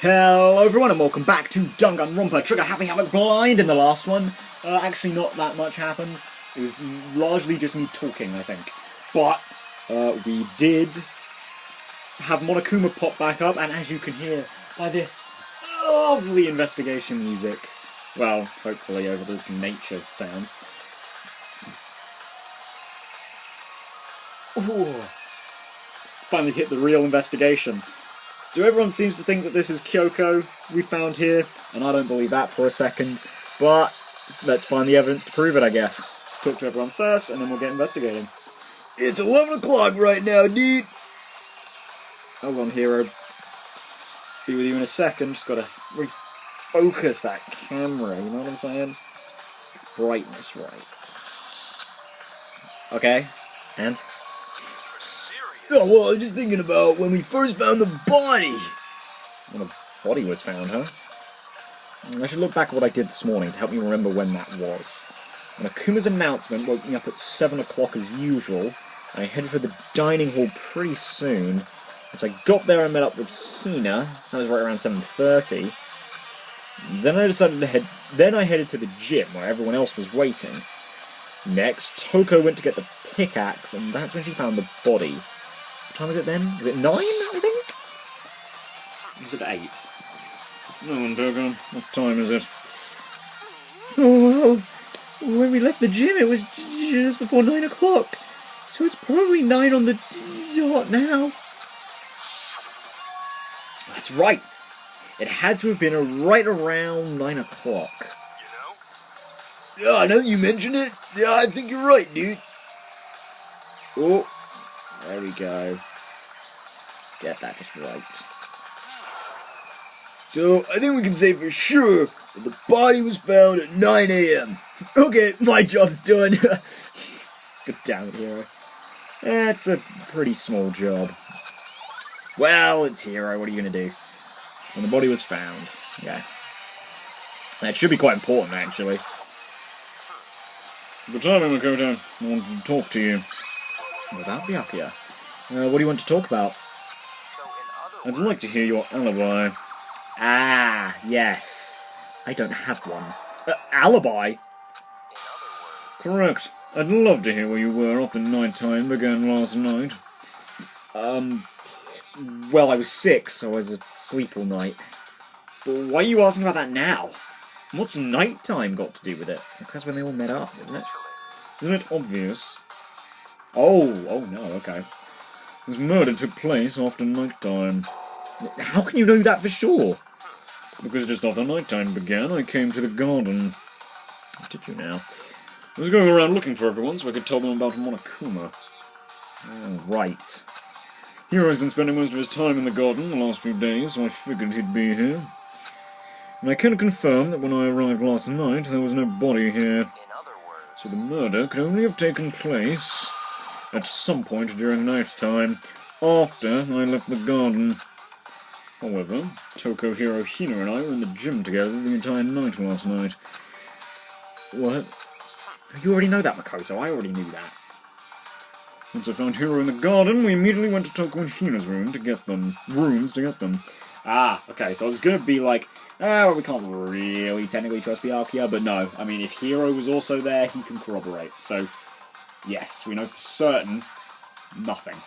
Hello everyone and welcome back to Danganronpa. Trigger happy, havoc, blind in the last one. Actually not that much happened. It was largely just me talking, I think. But we did have Monokuma pop back up, and as you can hear by this lovely investigation music, well, hopefully over the nature sounds. Ooh. Finally hit the real investigation. So everyone seems to think that this is Kyoko we found here, and I don't believe that for a second, but let's find the evidence to prove it, I guess. Talk to everyone first, and then we'll get investigating. It's 11 o'clock right now, dude! Hold on, hero. Be with you in a second, just gotta refocus that camera, you know what I'm saying? Brightness right. Okay, and? Oh, well, I was just thinking about when we first found the body! When the body was found, huh? I should look back at what I did this morning to help me remember when that was. When Akuma's announcement woke me up at 7 o'clock as usual, I headed for the dining hall pretty soon. Once I got there, I met up with Hina. That was right around 7:30. Then I decided to headed to the gym where everyone else was waiting. Next, Toko went to get the pickaxe, and that's when she found the body. What time was it then? Was it 9, I think? Or was it 8? No, Toko. What time is it? Oh, well, when we left the gym, it was just before 9 o'clock. So it's probably 9 on the dot now. That's right. It had to have been right around 9 o'clock. Yeah, now that you mention it, yeah, I think you're right, dude. Oh, there we go. Get that just right. So, I think we can say for sure that the body was found at 9 a.m. Okay, my job's done. Good damn it, hero. That's a pretty small job. Well, it's hero, what are you going to do? And the body was found. Yeah. That should be quite important, actually. Good timing, Makoto. I wanted to talk to you. About Byakuya. What do you want to talk about? I'd like to hear your alibi. Ah, yes. I don't have one. Alibi? Correct. I'd love to hear where you were after night time began last night. Well, I was sick, so I was asleep all night. But why are you asking about that now? What's nighttime got to do with it? That's when they all met up, isn't it? Isn't it obvious? Oh no, okay. This murder took place after nighttime. How can you know that for sure? Because just after nighttime began, I came to the garden. Did you now? I was going around looking for everyone so I could tell them about Monokuma. Oh, right. Hero's been spending most of his time in the garden the last few days, so I figured he'd be here. And I can confirm that when I arrived last night, there was no body here. So the murder could only have taken place at some point during night time, after I left the garden. However, Toko, Hiro, Hina and I were in the gym together the entire night last night. What? You already know that, Makoto. I already knew that. Once I found Hiro in the garden, we immediately went to Toko and Hina's rooms to get them. Ah, okay, so I was going to be like, well, we can't really technically trust Byakuya, but no. I mean, if Hiro was also there, he can corroborate. So, yes, we know for certain nothing.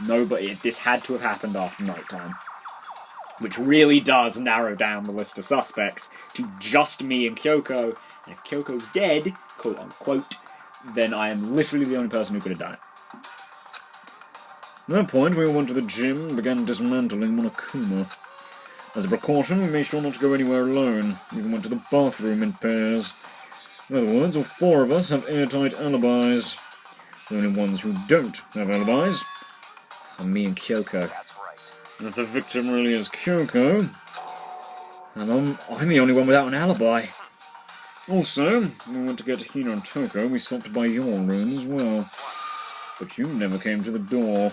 No, but this had to have happened after nighttime. Which really does narrow down the list of suspects to just me and Kyoko. And if Kyoko's dead, quote-unquote, then I am literally the only person who could have done it. At that point, we went to the gym and began dismantling Monokuma. As a precaution, we made sure not to go anywhere alone. We even went to the bathroom in pairs. In other words, all 4 of us have airtight alibis. The only ones who don't have alibis are me and Kyoko. That's right. And if the victim really is Kyoko, then I'm the only one without an alibi. Also, when we went to get Hina and Toko, we stopped by your room as well. But you never came to the door.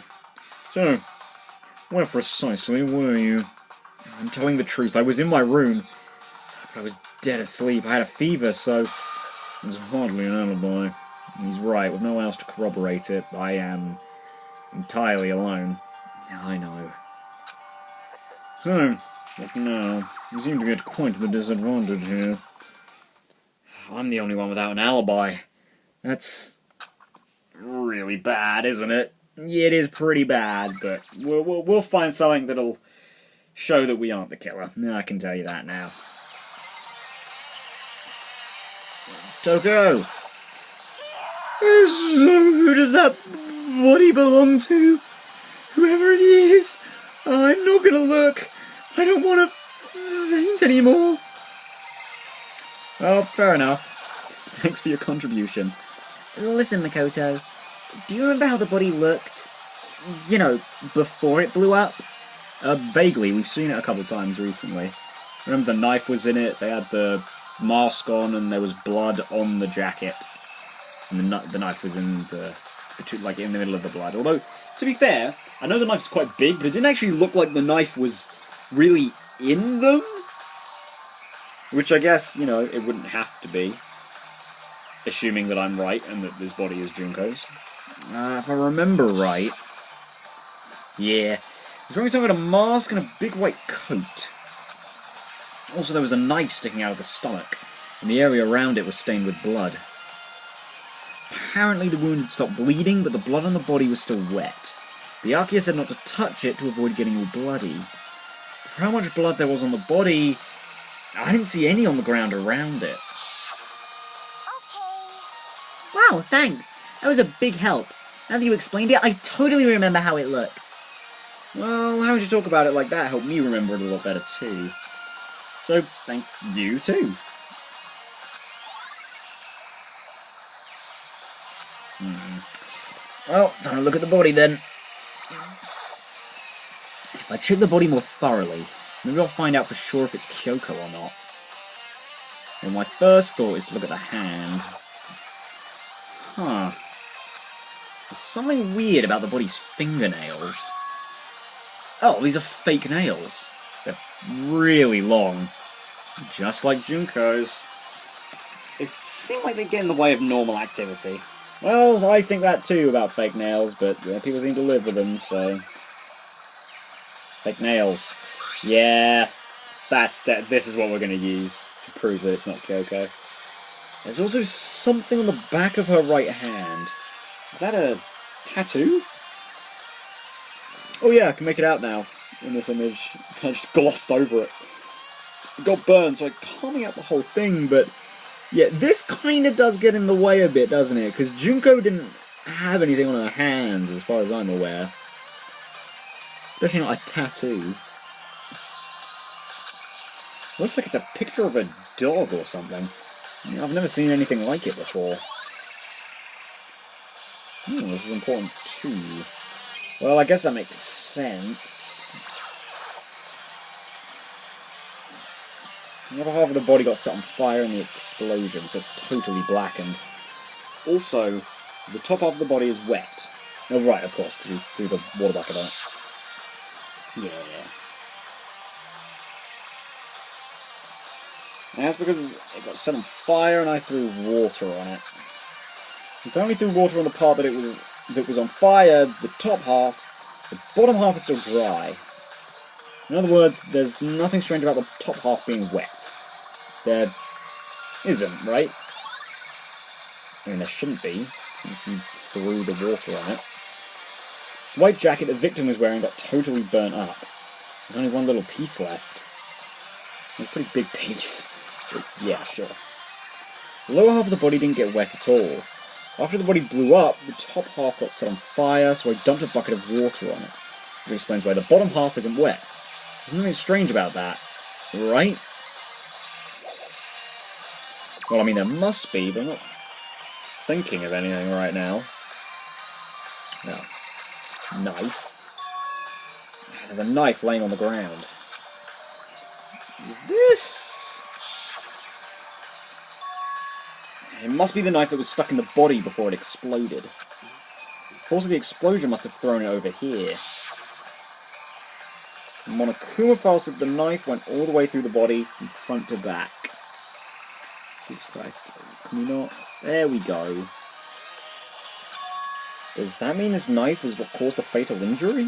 So, where precisely were you? I'm telling the truth, I was in my room, but I was dead asleep. I had a fever, so there's hardly an alibi. He's right, with no one else to corroborate it, I am entirely alone. I know. So, But no, you seem to be at quite the disadvantage here. I'm the only one without an alibi. That's really bad, isn't it? Yeah, it is pretty bad, but we'll find something that'll show that we aren't the killer. I can tell you that now. Toko! So who does that body belong to? Whoever it is, I'm not gonna look. I don't want to faint anymore. Well, fair enough. Thanks for your contribution. Listen, Makoto, do you remember how the body looked, you know, before it blew up? Vaguely. We've seen it a couple of times recently. Remember the knife was in it, they had the mask on, and there was blood on the jacket. And the knife was in the middle of the blood. Although, to be fair, I know the knife's quite big, but it didn't actually look like the knife was really in them. Which I guess, you know, it wouldn't have to be. Assuming that I'm right and that this body is Junko's. If I remember right... Yeah. He's wearing some kind of mask and a big white coat. Also, there was a knife sticking out of the stomach, and the area around it was stained with blood. Apparently the wound had stopped bleeding, but the blood on the body was still wet. The Archaea said not to touch it to avoid getting all bloody. For how much blood there was on the body, I didn't see any on the ground around it. Wow, thanks. That was a big help. Now that you explained it, I totally remember how it looked. Well, how would you talk about it like that helped me remember it a lot better too. So, thank you too. Well, time to look at the body then. If I check the body more thoroughly, maybe I'll find out for sure if it's Kyoko or not. Well, my first thought is to look at the hand. Huh. There's something weird about the body's fingernails. Oh, these are fake nails. They're really long. Just like Junko's. It seems like they get in the way of normal activity. Well, I think that too about fake nails, but people seem to live with them, so... Fake nails. Yeah, this is what we're going to use to prove that it's not Kyoko. There's also something on the back of her right hand. Is that a tattoo? Oh yeah, I can make it out now in this image. I just glossed over it. It got burned, so I can't make out the whole thing, but... Yeah, this kind of does get in the way a bit, doesn't it? Because Junko didn't have anything on her hands, as far as I'm aware. Especially not a tattoo. Looks like it's a picture of a dog or something. I've never seen anything like it before. This is important too. Well, I guess that makes sense. The other half of the body got set on fire in the explosion, so it's totally blackened. Also, the top half of the body is wet. Oh, right, of course, because you threw the water bucket on it. Yeah. And that's because it got set on fire and I threw water on it. And so I only threw water on the part that was on fire, the top half, the bottom half is still dry. In other words, there's nothing strange about the top half being wet. There isn't, right? I mean, there shouldn't be, since you threw the water on it. The white jacket the victim was wearing got totally burnt up. There's only one little piece left. It's a pretty big piece. But yeah, sure. The lower half of the body didn't get wet at all. After the body blew up, the top half got set on fire, so I dumped a bucket of water on it. Which explains why the bottom half isn't wet. There's nothing strange about that, right? Well, I mean, there must be, but I'm not thinking of anything right now. No. Knife. There's a knife laying on the ground. Is this? It must be the knife that was stuck in the body before it exploded. Of course, the explosion must have thrown it over here. Monokuma File said the knife went all the way through the body from front to back. Jesus Christ. Can we not? There we go. Does that mean this knife is what caused the fatal injury?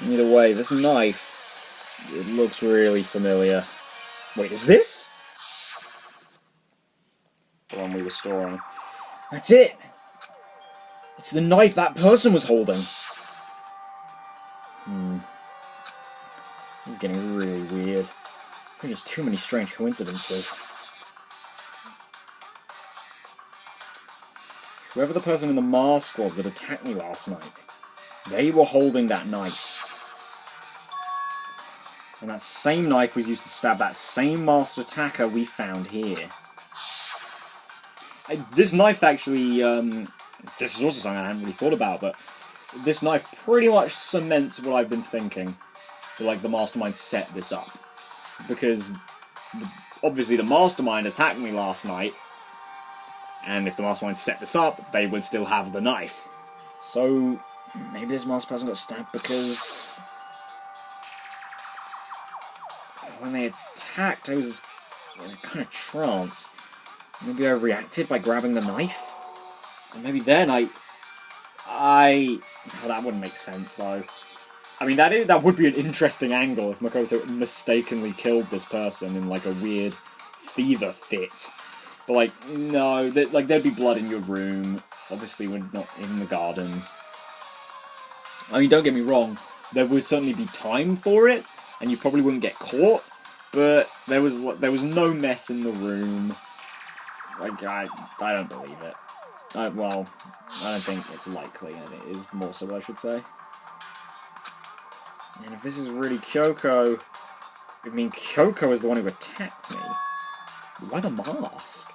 Either way, this knife It looks really familiar. Wait, is this? The one we were storing. That's it! It's the knife that person was holding. This is getting really weird. There's just too many strange coincidences. Whoever the person in the mask was that attacked me last night, they were holding that knife. And that same knife was used to stab that same masked attacker we found here. This knife actually, this is also something I hadn't really thought about, but this knife pretty much cements what I've been thinking. That, like, the mastermind set this up. Because, obviously the mastermind attacked me last night, and if the mastermind set this up, they would still have the knife. So, maybe this masked person got stabbed because when they attacked, I was in a kind of trance. Maybe I reacted by grabbing the knife? And maybe then Oh, that wouldn't make sense, though. I mean, that would be an interesting angle if Makoto mistakenly killed this person in, like, a weird fever fit. But, like, no, there'd be blood in your room. Obviously, we're not in the garden. I mean, don't get me wrong, there would certainly be time for it, and you probably wouldn't get caught, but there was no mess in the room. Like, I don't believe it. Well, I don't think it's likely, and it is more so, I should say. And if this is really Kyoko, I mean, Kyoko is the one who attacked me. Why the mask?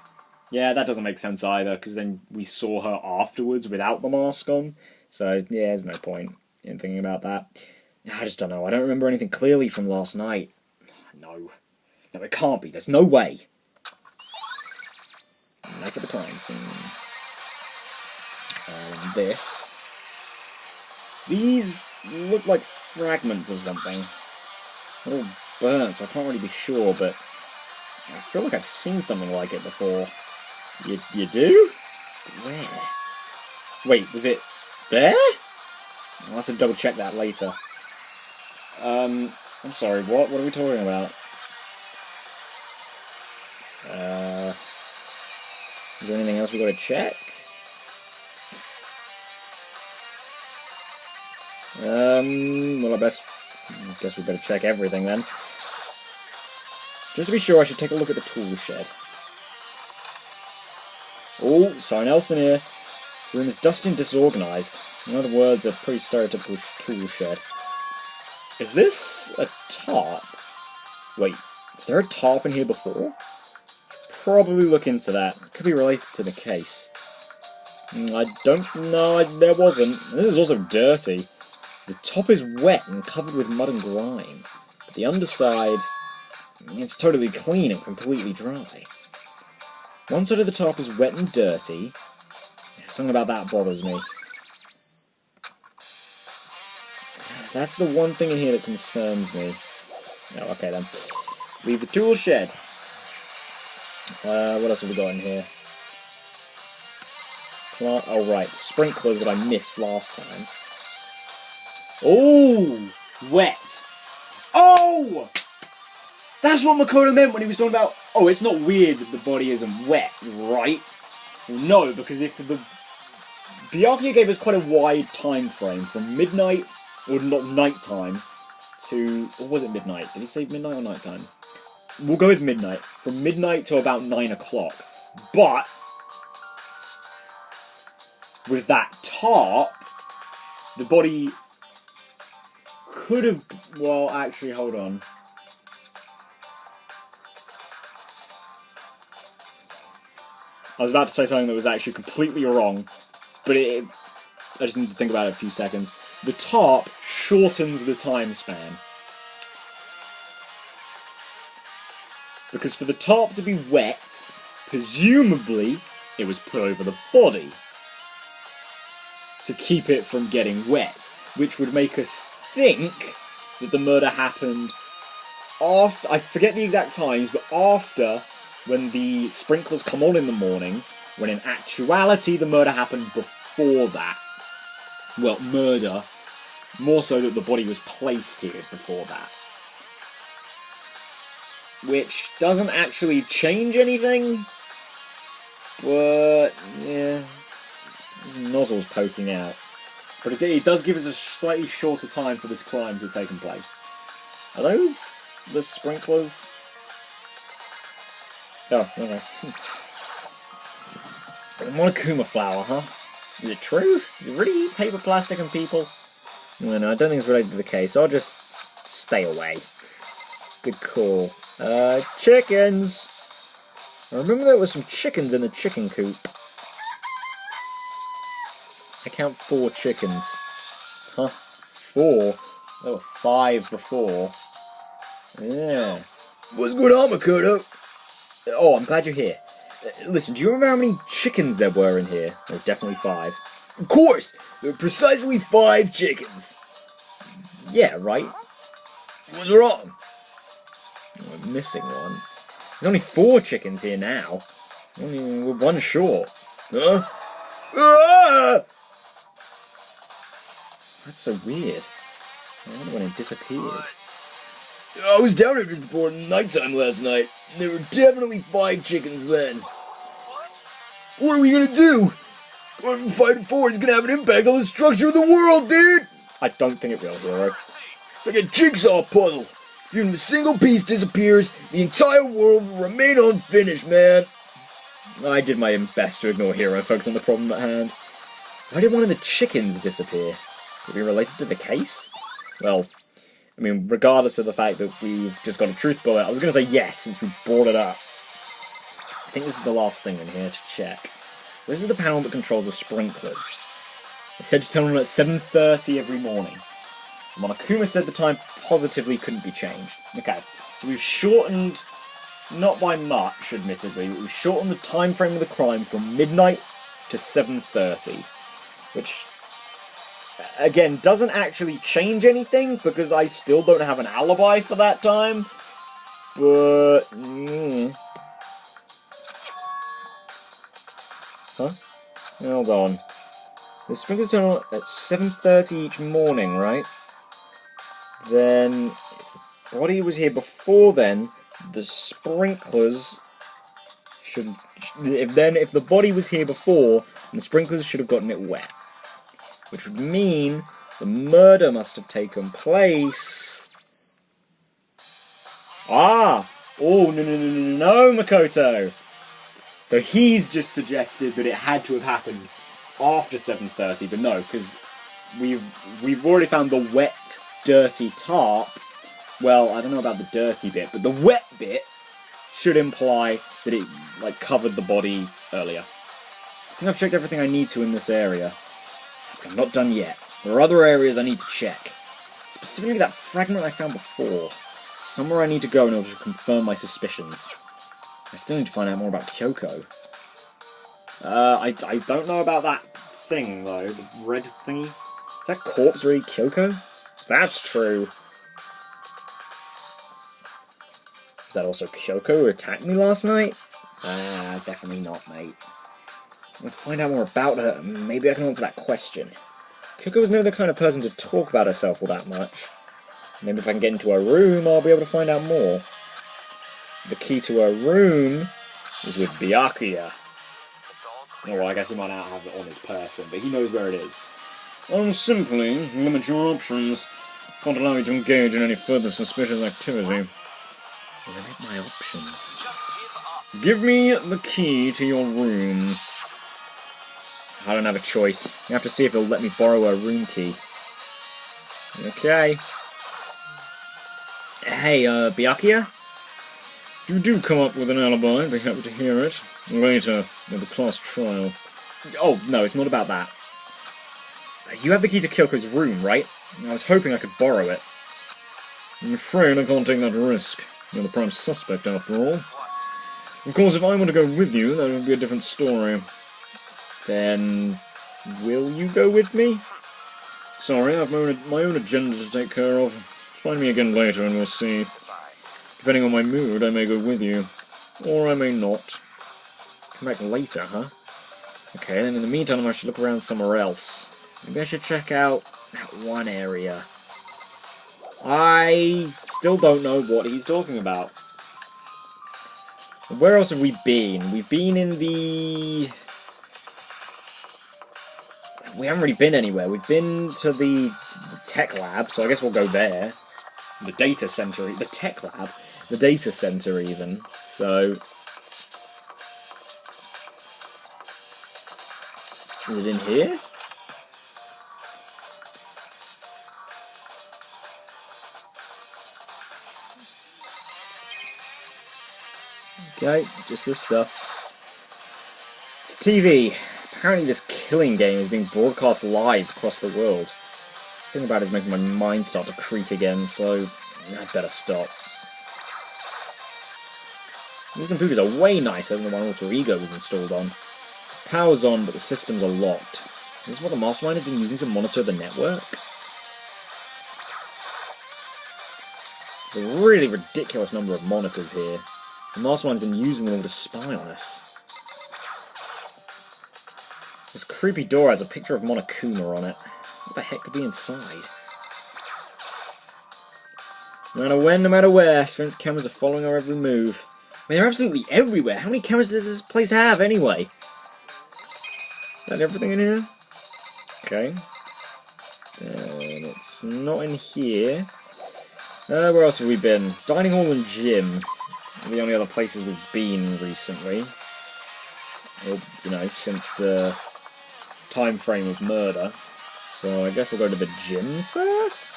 Yeah, that doesn't make sense either, because then we saw her afterwards without the mask on. So, yeah, there's no point in thinking about that. I just don't know. I don't remember anything clearly from last night. No. No, it can't be. There's no way. Knife at the crime scene. And this. These look like fragments of something. They're all burnt, so I can't really be sure, but I feel like I've seen something like it before. You do? Where? Wait, was it there? I'll have to double check that later. I'm sorry, what are we talking about? Is there anything else we gotta check? Well, I guess we better check everything then. Just to be sure, I should take a look at the tool shed. Oh, something else in here. This room is dusty and disorganised. In other words, a pretty stereotypical tool shed. Is this a tarp? Wait, was there a tarp in here before? Probably look into that. It could be related to the case. I don't know, there wasn't. This is also dirty. The top is wet and covered with mud and grime. But the underside, it's totally clean and completely dry. One side of the top is wet and dirty. Something about that bothers me. That's the one thing in here that concerns me. Oh, okay then. Leave the tool shed. What else have we got in here? Oh right, the sprinklers that I missed last time. Oh! Wet! Oh! That's what Makoto meant when he was talking about, oh, it's not weird that the body isn't wet, right? Well, no, because if the... Byakuya gave us quite a wide time frame, from midnight, or not nighttime, to... Or was it midnight? Did he say midnight or nighttime? We'll go with midnight. From midnight to about 9 o'clock. But... with that tarp, the body could have... Well, actually, hold on. I was about to say something that was actually completely wrong, but I just need to think about it a few seconds. The tarp shortens the time span. Because for the tarp to be wet, presumably it was put over the body to keep it from getting wet, which would make us think that the murder happened after, I forget the exact times, but after, when the sprinklers come on in the morning, when in actuality the murder happened before that. Well, murder, more so that the body was placed here before that. which doesn't actually change anything, but, yeah, there's nozzles poking out. But it does give us a slightly shorter time for this crime to have taken place. Are those the sprinklers? Oh, okay. Monokuma flower, huh? Is it true? Does it really eat paper, plastic, and people? No, I don't think it's related to the case. I'll just stay away. Good call. Chickens! I remember there were some chickens in the chicken coop. I count 4 chickens. Huh? 4? There were 5 before. Yeah. What's going on, Makoto? Oh, I'm glad you're here. Listen, do you remember how many chickens there were in here? There were definitely 5. Of course! There were precisely 5 chickens! Yeah, right? What's wrong? Oh, I'm missing one. There's only 4 chickens here now. We're 1 short. Huh? Ah! That's so weird. I wonder when it disappeared. I was down here just before nighttime last night. There were definitely 5 chickens then. What are we gonna do? What we're fighting for is gonna have an impact on the structure of the world, dude! I don't think it will, Hero. It's like a jigsaw puzzle. If even a single piece disappears, the entire world will remain unfinished, man. I did my best to ignore Hero and focus on the problem at hand. Why did one of the chickens disappear? Could it be related to the case? Well, I mean, regardless of the fact that we've just got a truth bullet, I was going to say yes since we brought it up. I think this is the last thing in here to check. This is the panel that controls the sprinklers. It's said to turn on at 7:30 every morning. Monokuma said the time positively couldn't be changed. Okay, so we've shortened, not by much, admittedly, but we've shortened the time frame of the crime from midnight to 7:30, which, again, doesn't actually change anything, because I still don't have an alibi for that time, but... Huh? Hold on. The sprinklers turn on at 7:30 each morning, right? Then, if the body was here before then, the sprinklers should... If the body was here before, then the sprinklers should have gotten it wet. Which would mean the murder must have taken place... Ah! Oh, no, Makoto! So he's just suggested that it had to have happened after 7:30, but no, because we've already found the wet, dirty tarp. Well, I don't know about the dirty bit, but the wet bit should imply that it, like, covered the body earlier. I think I've checked everything I need to in this area. But I'm not done yet. There are other areas I need to check. Specifically that fragment I found before. Somewhere I need to go in order to confirm my suspicions. I still need to find out more about Kyoko. I don't know about that thing, though. The red thingy. Is that corpse really Kyoko? That's true. Is that also Kyoko who attacked me last night? Definitely not, mate. I'm gonna find out more about her, and maybe I can answer that question. Kyoko was never the kind of person to talk about herself all that much. Maybe if I can get into her room, I'll be able to find out more. The key to her room is with Byakuya. Oh, well, I guess he might not have it on his person, but he knows where it is. Simply limit your options. Can't allow you to engage in any further suspicious activity. Limit my options. Give me the key to your room. I don't have a choice. You have to see if they'll let me borrow her room key. Okay. Hey, Byakuya? If you do come up with an alibi, I'd be happy to hear it. Later, with the class trial. Oh, no, it's not about that. You have the key to Kyoko's room, right? I was hoping I could borrow it. I'm afraid I can't take that risk. You're the prime suspect, after all. Of course, if I want to go with you, that would be a different story. Then... will you go with me? Sorry, I've my own agenda to take care of. Find me again later and we'll see. Depending on my mood, I may go with you. Or I may not. Come back later, huh? Okay, then in the meantime I should look around somewhere else. Maybe I should check out that one area. I still don't know what he's talking about. Where else have we been? We've been in the... We haven't really been anywhere. We've been to the tech lab, so I guess we'll go there. The data center, the tech lab, the data center even. So, is it in here? Okay, just this stuff. It's TV. Apparently this killing game is being broadcast live across the world. The thing about it is making my mind start to creep again, so I'd better stop. These computers are way nicer than the one Alter Ego was installed on. Power's on, but the systems are locked. Is this what the Mastermind has been using to monitor the network? There's a really ridiculous number of monitors here. The Mastermind's been using them all to spy on us. This creepy door has a picture of Monokuma on it. What the heck could be inside? No matter when, no matter where, Sphinx cameras are following our every move. I mean, they're absolutely everywhere. How many cameras does this place have, anyway? Is that everything in here? Okay. And it's not in here. Where else have we been? Dining hall and gym are the only other places we've been recently. Or, you know, since the time frame of murder. So I guess we'll go to the gym first?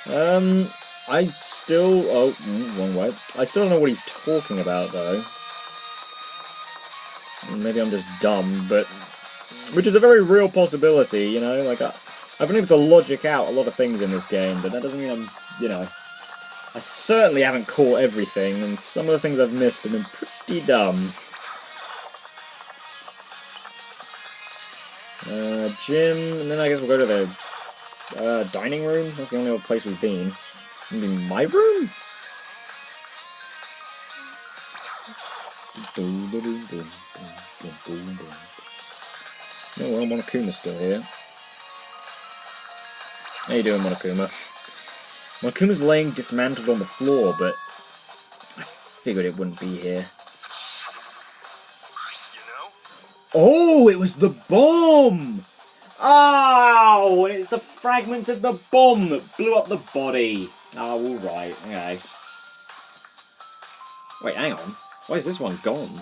I still... Oh, wrong way. I still don't know what he's talking about, though. Maybe I'm just dumb, but... Which is a very real possibility, you know? Like, I've been able to logic out a lot of things in this game, but that doesn't mean I'm, you know... I certainly haven't caught everything, and some of the things I've missed have been pretty dumb. Gym, and then I guess we'll go to the dining room. That's the only other place we've been. Maybe my room? Oh well, Monokuma's still here. How you doing, Monokuma? Monokuma's laying dismantled on the floor, but I figured it wouldn't be here. Oh, it was the bomb! Oh, it's the fragments of the bomb that blew up the body. Oh, alright, okay. Wait, hang on. Why is this one gone?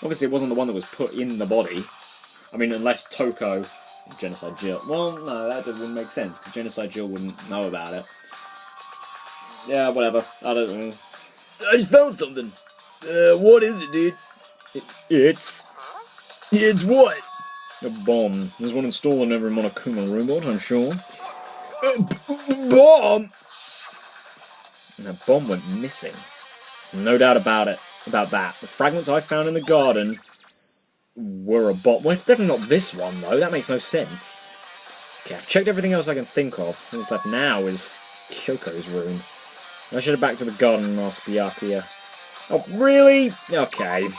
Obviously it wasn't the one that was put in the body. I mean, unless Toko... Genocide Jill. Well, no, that wouldn't make sense, because Genocide Jill wouldn't know about it. Yeah, whatever. I don't know. I just found something. What is it, dude? It's what? A bomb. There's one installed in every Monokuma robot, I'm sure. Bomb! And that bomb went missing. There's no doubt about it. About that. The fragments I found in the garden were a bomb. Well, it's definitely not this one, though. That makes no sense. Okay, I've checked everything else I can think of. What's left now is Kyoko's room. I should head back to the garden and ask Byakuya. Oh, really? Okay.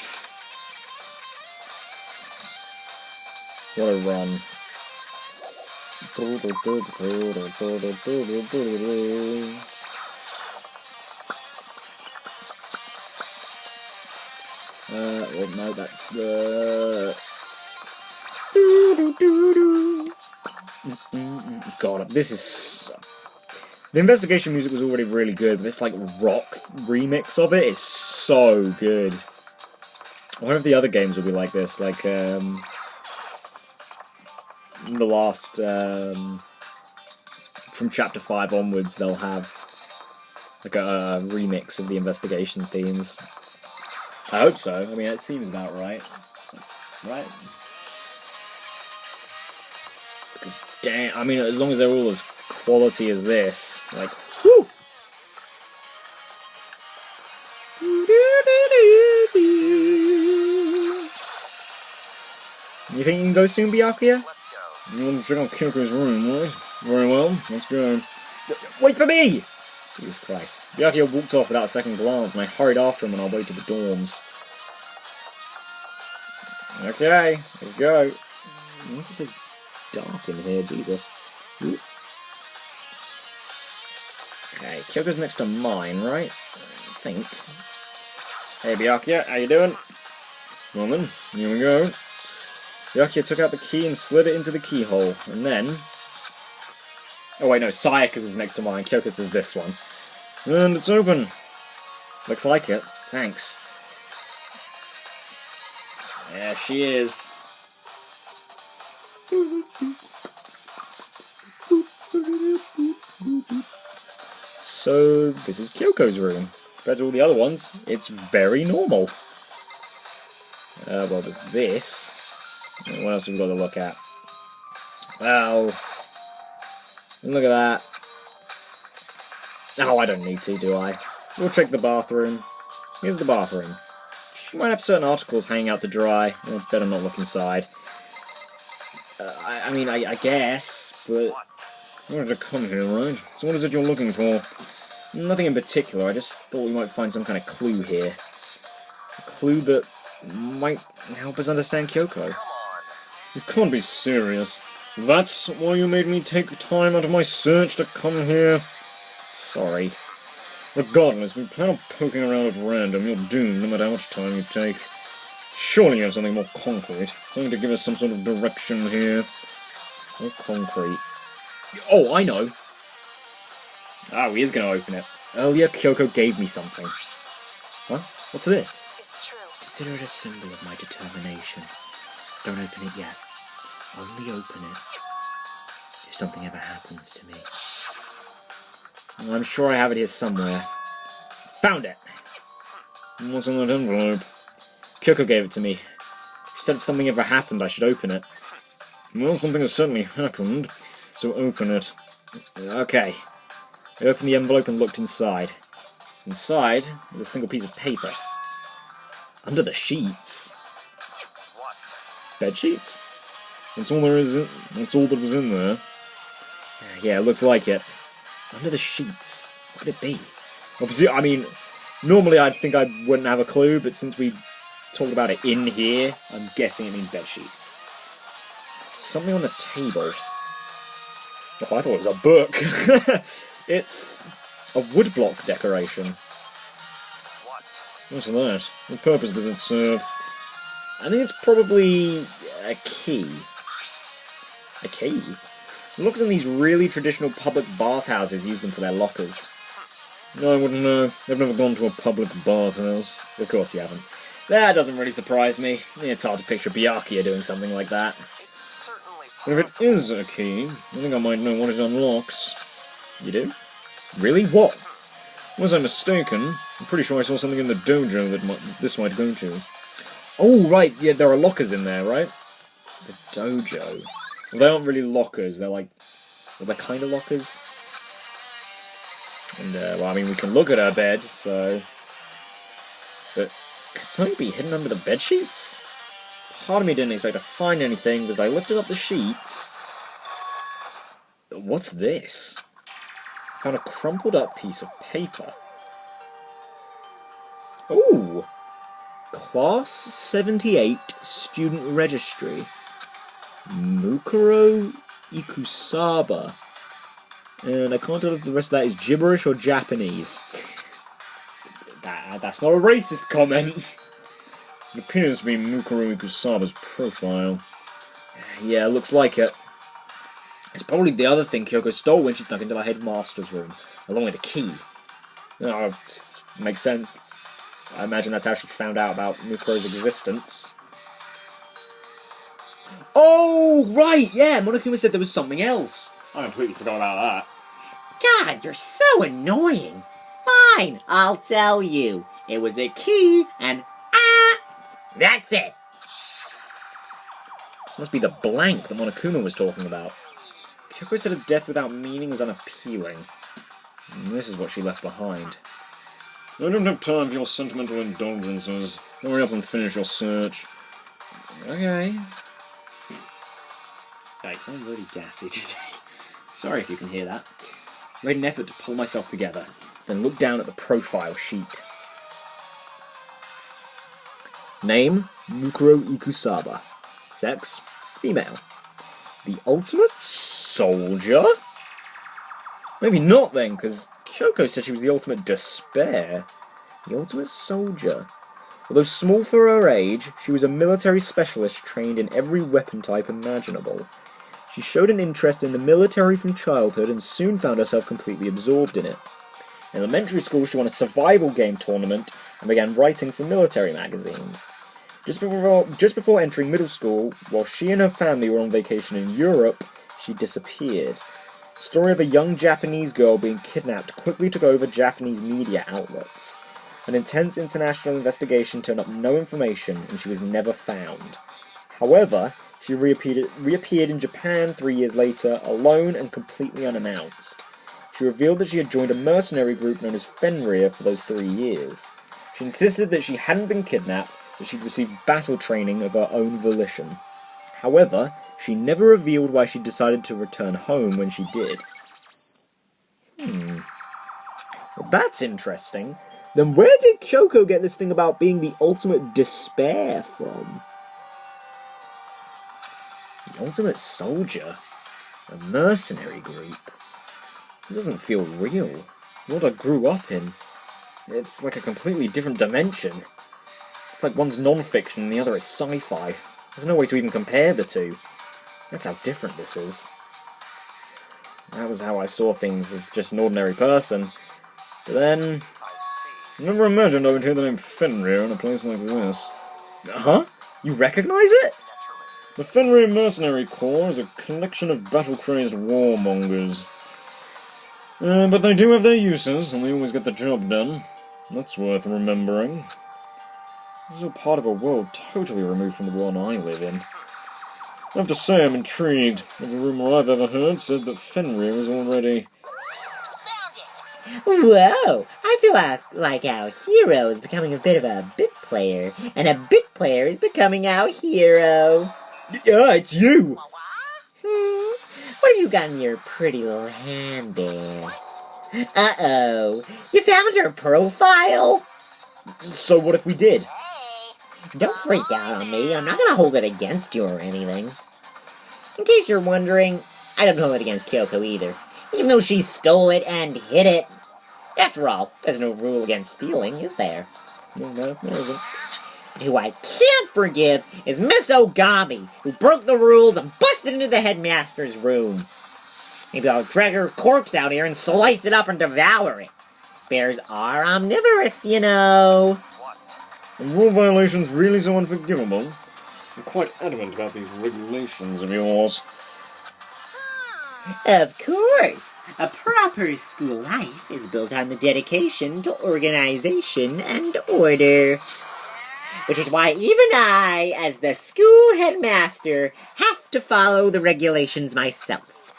What a run. Well, no, that's the... God, this is... The investigation music was already really good, but this, like, rock remix of it is so good. I wonder if the other games will be like this, like, the last, from Chapter 5 onwards, they'll have, like, a remix of the investigation themes. I hope so. I mean, it seems about right. Right? Because, damn, I mean, as long as they're all as quality as this, like, whoo! You think you can go soon, Byakuya? You want to check out Kyoko's room, right? Very well, let's go. Wait for me! Jesus Christ. Byakuya walked off without a second glance, and I hurried after him on our way to the dorms. Okay, let's go. This is so dark in here, Jesus. Ooh. Okay, Kyoko's next to mine, right? I think. Hey, Byakuya, how you doing? Well then, here we go. Byakuya took out the key and slid it into the keyhole, and then... Oh wait, no, Sayaka's is next to mine, Kyoko's is this one. And it's open. Looks like it. Thanks. Yeah, she is. So, this is Kyoko's room. Compared to all the other ones, it's very normal. Well, there's this. What else have we got to look at? Well, look at that. Oh, I don't need to, do I? We'll check the bathroom. Here's the bathroom. She might have certain articles hanging out to dry. Well, better not look inside. I mean, I guess, but... I wanted to come here, right? So what is it you're looking for? Nothing in particular, I just thought we might find some kind of clue here. A clue that might help us understand Kyoko. You can't be serious. That's why you made me take time out of my search to come here? Sorry. Regardless, if you plan on poking around at random, you're doomed no matter how much time you take. Surely you have something more concrete. Something to give us some sort of direction here. More concrete. Oh, I know! Oh, he is going to open it. Earlier, Kyoko gave me something. What? What's this? It's true. Consider it a symbol of my determination. Don't open it yet. Only open it if something ever happens to me. Well, I'm sure I have it here somewhere. Found it! What's in that envelope? Kyoko gave it to me. She said if something ever happened, I should open it. Well, something has certainly happened, so open it. Okay. I opened the envelope and looked inside. Inside was a single piece of paper. Under the sheets. What? Bed sheets? That's all there is. That's all that was in there. Yeah, it looks like it. Under the sheets. What could it be? Obviously, I mean, normally I'd think I wouldn't have a clue, but since we talked about it in here, I'm guessing it means bed sheets. Something on the table. Oh, I thought it was a book. It's a woodblock decoration. What? What's that? What purpose does it serve? I think it's probably a key. A key? It looks in these really traditional public bathhouses use them for their lockers. No, I wouldn't know. I've never gone to a public bathhouse. Of course you haven't. That doesn't really surprise me. It's hard to picture Byakuya doing something like that. It's certainly But if it is a key, I think I might know what it unlocks. You do? Really? What? Was I mistaken? I'm pretty sure I saw something in the dojo that this might go to. Oh, right, yeah, there are lockers in there, right? The dojo. Well, they aren't really lockers, they're like... Well, they're kind of lockers. And, well, I mean, we can look at her bed, so... But, could something be hidden under the bed sheets? Part of me didn't expect to find anything, but as I lifted up the sheets... What's this? I found a crumpled up piece of paper. Ooh! Class 78 Student Registry. Mukuro Ikusaba. And I can't tell if the rest of that is gibberish or Japanese. That's not a racist comment. It appears to be Mukuro Ikusaba's profile. Yeah, looks like it. It's probably the other thing Kyoko stole when she snuck into the headmaster's room, along with a key. Oh, makes sense. I imagine that's how she found out about Mukuro's existence. Oh, right, yeah, Monokuma said there was something else. I completely forgot about that. God, you're so annoying. Fine, I'll tell you. It was a key, and that's it. This must be the blank that Monokuma was talking about. Kyoko said a death without meaning was unappealing. And this is what she left behind. I don't have time for your sentimental indulgences. Hurry up and finish your search. Okay. I'm really gassy today. Sorry if you can hear that. I made an effort to pull myself together, then looked down at the profile sheet. Name, Mukuro Ikusaba. Sex, female. The ultimate soldier? Maybe not then, because Kyoko said she was the ultimate despair. The ultimate soldier. Although small for her age, she was a military specialist trained in every weapon type imaginable. She showed an interest in the military from childhood and soon found herself completely absorbed in it. In elementary school, she won a survival game tournament and began writing for military magazines. Just before entering middle school, while she and her family were on vacation in Europe, she disappeared. The story of a young Japanese girl being kidnapped quickly took over Japanese media outlets. An intense international investigation turned up no information, and she was never found. However, she reappeared in Japan 3 years later, alone and completely unannounced. She revealed that she had joined a mercenary group known as Fenrir for those 3 years. She insisted that she hadn't been kidnapped, that she'd received battle training of her own volition. However, she never revealed why she decided to return home when she did. Well, that's interesting. Then where did Kyoko get this thing about being the ultimate despair from? The ultimate soldier? A mercenary group? This doesn't feel real. What I grew up in. It's like a completely different dimension. It's like one's non-fiction and the other is sci-fi. There's no way to even compare the two. That's how different this is. That was how I saw things as just an ordinary person. But then... I never imagined I would hear the name Fenrir in a place like this. Huh? You recognize it? The Fenrir Mercenary Corps is a collection of battle-crazed warmongers. But they do have their uses, and they always get the job done. That's worth remembering. This is all part of a world totally removed from the one I live in. I have to say I'm intrigued. Every rumour I've ever heard said that Fenrir is already... Whoa! I feel like our hero is becoming a bit of a bit player, and a bit player is becoming our hero. Yeah, it's you! What have you got in your pretty little hand there? Uh-oh. You found her profile? So what if we did? Don't freak out on me. I'm not gonna hold it against you or anything. In case you're wondering, I don't hold it against Kyoko either. Even though she stole it and hid it. After all, there's no rule against stealing, is there? No, there isn't. But who I can't forgive is Miss Ogami, who broke the rules and busted into the headmaster's room. Maybe I'll drag her corpse out here and slice it up and devour it. Bears are omnivorous, you know. And rule violations really so unforgivable? I'm quite adamant about these regulations of yours. Of course. A proper school life is built on the dedication to organization and order. Which is why even I, as the school headmaster, have to follow the regulations myself.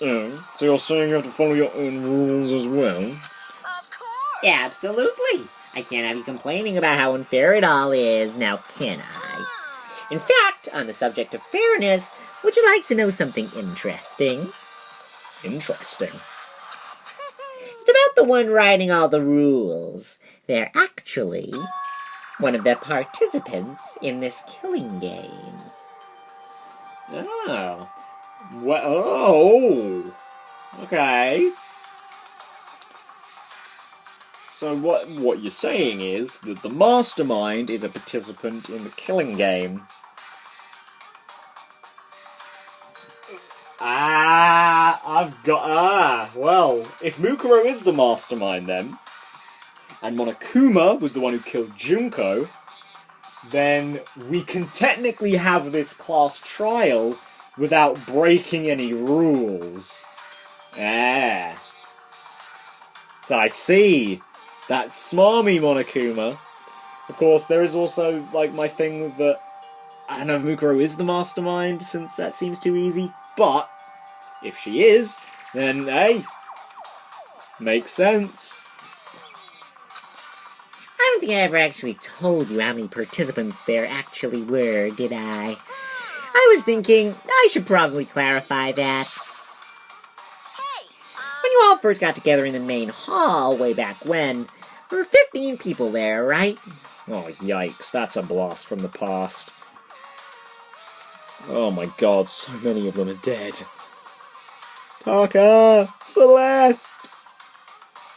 Oh, so you're saying you have to follow your own rules as well? Of course! Absolutely. I can't have you complaining about how unfair it all is, now can I? In fact, on the subject of fairness, would you like to know something interesting? Interesting. It's about the one writing all the rules. They're actually one of the participants in this killing game. Oh. Well, oh. Okay. So what you're saying is that the mastermind is a participant in the killing game. Well, if Mukuro is the mastermind then, and Monokuma was the one who killed Junko, then we can technically have this class trial without breaking any rules. Ah. I see. That's smarmy, Monokuma. Of course, there is also, like, my thing with the... I don't know if Mukuro is the mastermind, since that seems too easy, but if she is, then, hey, makes sense. I don't think I ever actually told you how many participants there actually were, did I? I was thinking I should probably clarify that. When you all first got together in the main hall way back when, there were 15 people there, right? Oh, yikes, that's a blast from the past. Oh my god, so many of them are dead. Taka! Celeste!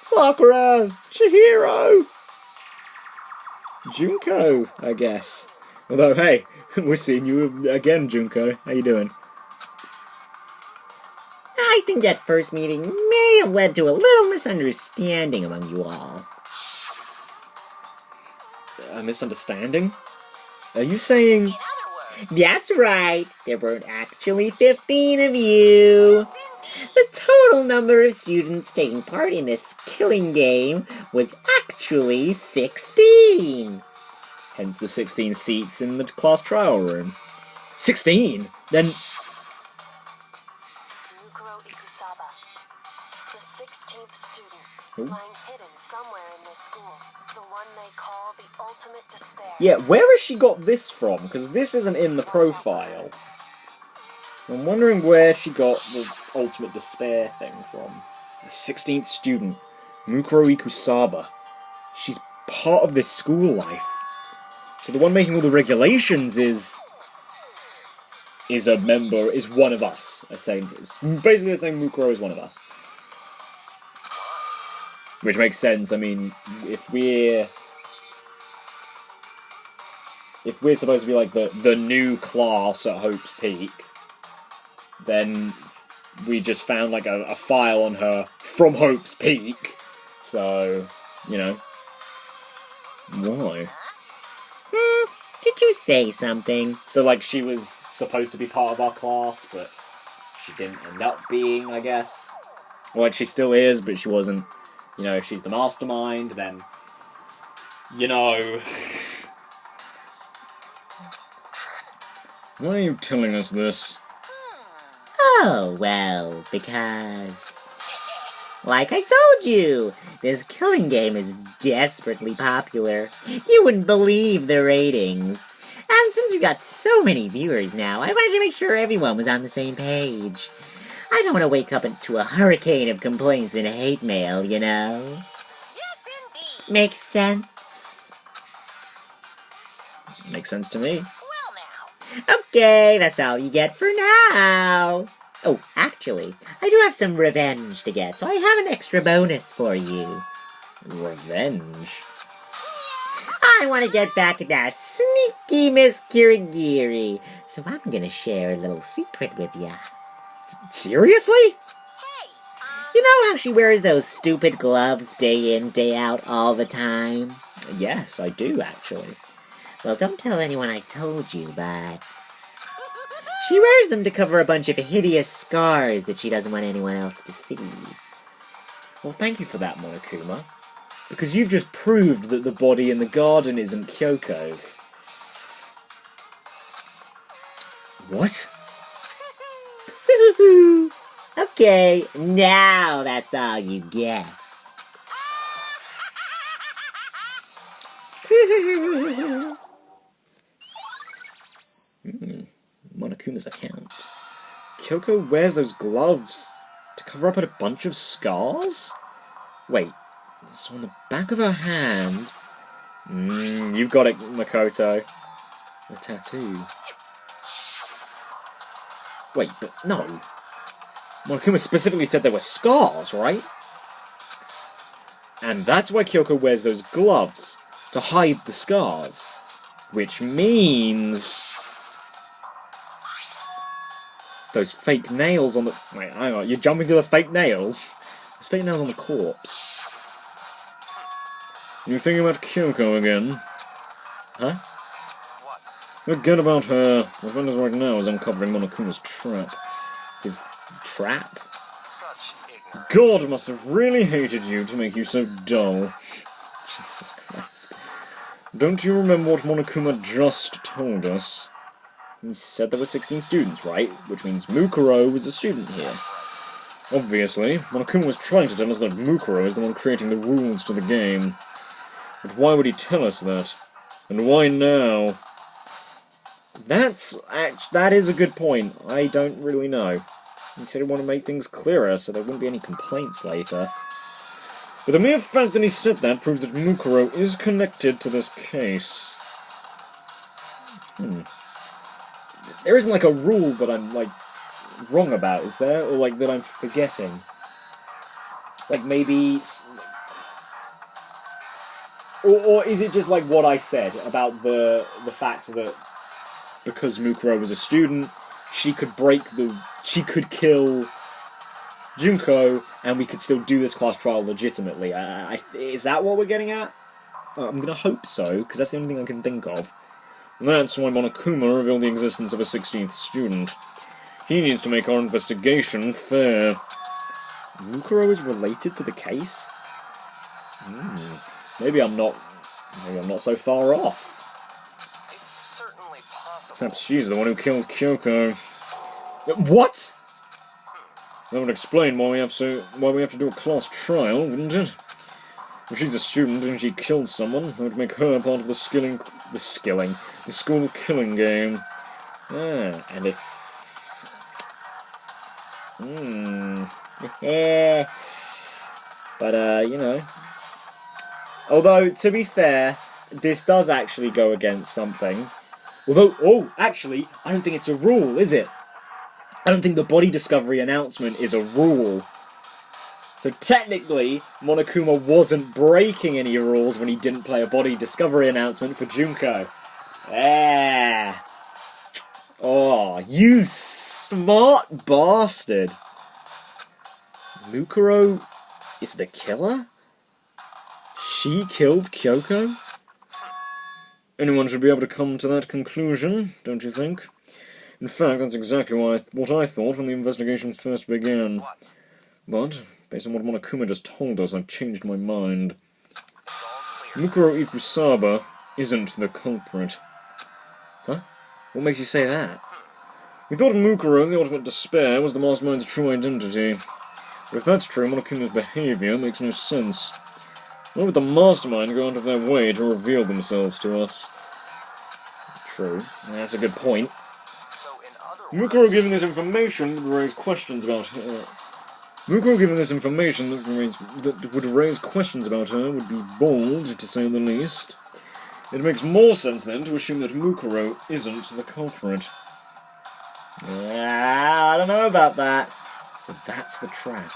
Sakura! Chihiro! Junko, I guess. Although, hey, we're seeing you again, Junko. How you doing? I think that first meeting may have led to a little misunderstanding among you all. A misunderstanding? Are you saying... In other words, That's right, there weren't actually 15 of you. The total number of students taking part in this killing game was actually 16. Hence the 16 seats in the class trial room. 16? Then... Mukuro Ikusaba, the 16th student, Ooh. lying hidden somewhere in this school. The one they call the ultimate despair. Yeah, where has she got this from? Because this isn't in the profile. I'm wondering where she got the ultimate despair thing from. The 16th student, Mukuro Ikusaba. She's part of this school life. So the one making all the regulations is a member, is one of us. It's basically the same Mukuro is one of us. Which makes sense. I mean, if we're supposed to be like the new class at Hope's Peak, then we just found like a file on her from Hope's Peak. So, you know. Why? Did you say something? So like she was supposed to be part of our class, but she didn't end up being, I guess. Or like she still is, but she wasn't. You know, if she's the mastermind, then, you know... Why are you telling us this? Oh, well, because... Like I told you, this killing game is desperately popular. You wouldn't believe the ratings. And since we've got so many viewers now, I wanted to make sure everyone was on the same page. I don't want to wake up into a hurricane of complaints and hate mail, you know? Yes, indeed. Makes sense. Makes sense to me. Well, now. Okay, that's all you get for now. Oh, actually, I do have some revenge to get, so I have an extra bonus for you. Revenge? I want to get back at that sneaky Miss Kirigiri, so I'm gonna share a little secret with ya. Seriously? Hey, You know how she wears those stupid gloves day in, day out all the time? Yes, I do, actually. Well, don't tell anyone I told you, but... She wears them to cover a bunch of hideous scars that she doesn't want anyone else to see. Well, thank you for that, Monokuma. Because you've just proved that the body in the garden isn't Kyoko's. What? Okay, now that's all you get. Monokuma's account. Kyoko wears those gloves to cover up a bunch of scars? Wait, so on the back of her hand... you've got it, Makoto. The tattoo. Wait, but no. Monokuma specifically said there were scars, right? And that's why Kyoko wears those gloves, to hide the scars. Which means... those fake nails on the... Wait, hang on, you're jumping to the fake nails? Those fake nails on the corpse. You thinking about Kyoko again? Huh? What? Forget about her. What matters right now is uncovering Monokuma's trap. His trap? Such ignorance. God must have really hated you to make you so dull. Jesus Christ. Don't you remember what Monokuma just told us? He said there were 16 students, right? Which means Mukuro was a student here. Obviously, Monokuma was trying to tell us that Mukuro is the one creating the rules to the game. But why would he tell us that? And why now? That is a good point. I don't really know. He said he wanted to make things clearer so there wouldn't be any complaints later. But the mere fact that he said that proves that Mukuro is connected to this case. There isn't like a rule that I'm like wrong about, is there? Or like that I'm forgetting? Like maybe... Or is it just like what I said about the fact that because Mukuro was a student, she could kill Junko, and we could still do this class trial legitimately? Is that what we're getting at? I'm gonna hope so, because that's the only thing I can think of. And that's why Monokuma revealed the existence of a 16th student. He needs to make our investigation fair. Mukuro is related to the case? Maybe I'm not so far off. It's certainly possible. Perhaps she's the one who killed Kyoko. What? That would explain why we have to do a class trial, wouldn't it? If she's a student and she killed someone, that would make her part of the school killing game. And if... But, you know... Although, to be fair, this does actually go against something. Although, actually, I don't think it's a rule, is it? I don't think the body discovery announcement is a rule. So technically, Monokuma wasn't breaking any rules when he didn't play a body discovery announcement for Junko. Oh, you smart bastard. Mukuro is the killer? She killed Kyoko? Anyone should be able to come to that conclusion, don't you think? In fact, that's exactly what I thought when the investigation first began. What? But, based on what Monokuma just told us, I've changed my mind. It's all clear. Mukuro Ikusaba isn't the culprit. Huh? What makes you say that? We thought Mukuro, the ultimate despair, was the mastermind's true identity. But if that's true, Monokuma's behaviour makes no sense. Why would the mastermind go out of their way to reveal themselves to us? True. That's a good point. So in other Mukuro words, giving this information would raise questions about her. Mukuro giving this information that would raise questions about her would be bold, to say the least. It makes more sense, then, to assume that Mukuro isn't the culprit. I don't know about that. So that's the trap.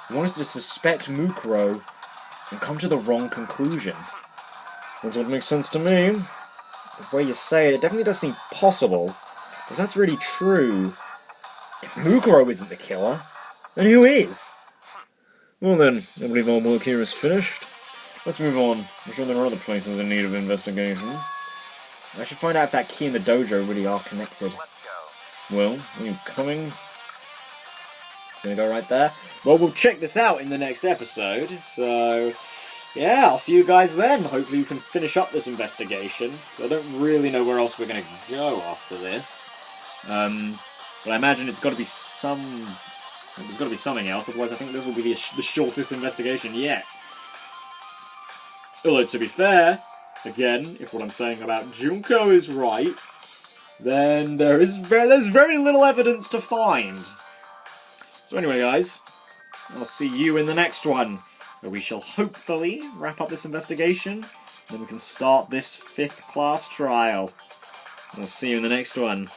I want us to suspect Mukuro and come to the wrong conclusion. That's what makes sense to me. The way you say it, it definitely does seem possible. But if that's really true, if Mukuro isn't the killer, then who is? Well then, I believe our work here is finished. Let's move on. I'm sure there are other places in need of investigation. I should find out if that key and the dojo really are connected. let's go. Well, are you coming? Gonna go right there? Well, we'll check this out in the next episode, so... yeah, I'll see you guys then. Hopefully you can finish up this investigation. I don't really know where else we're gonna go after this. But I imagine it's gotta be some... there's gotta be something else, otherwise I think this will be the shortest investigation yet. Although, to be fair, again, if what I'm saying about Junko is right, then there's very little evidence to find. So anyway, guys, I'll see you in the next one, where we shall hopefully wrap up this investigation, then we can start this 5th class trial. I'll see you in the next one.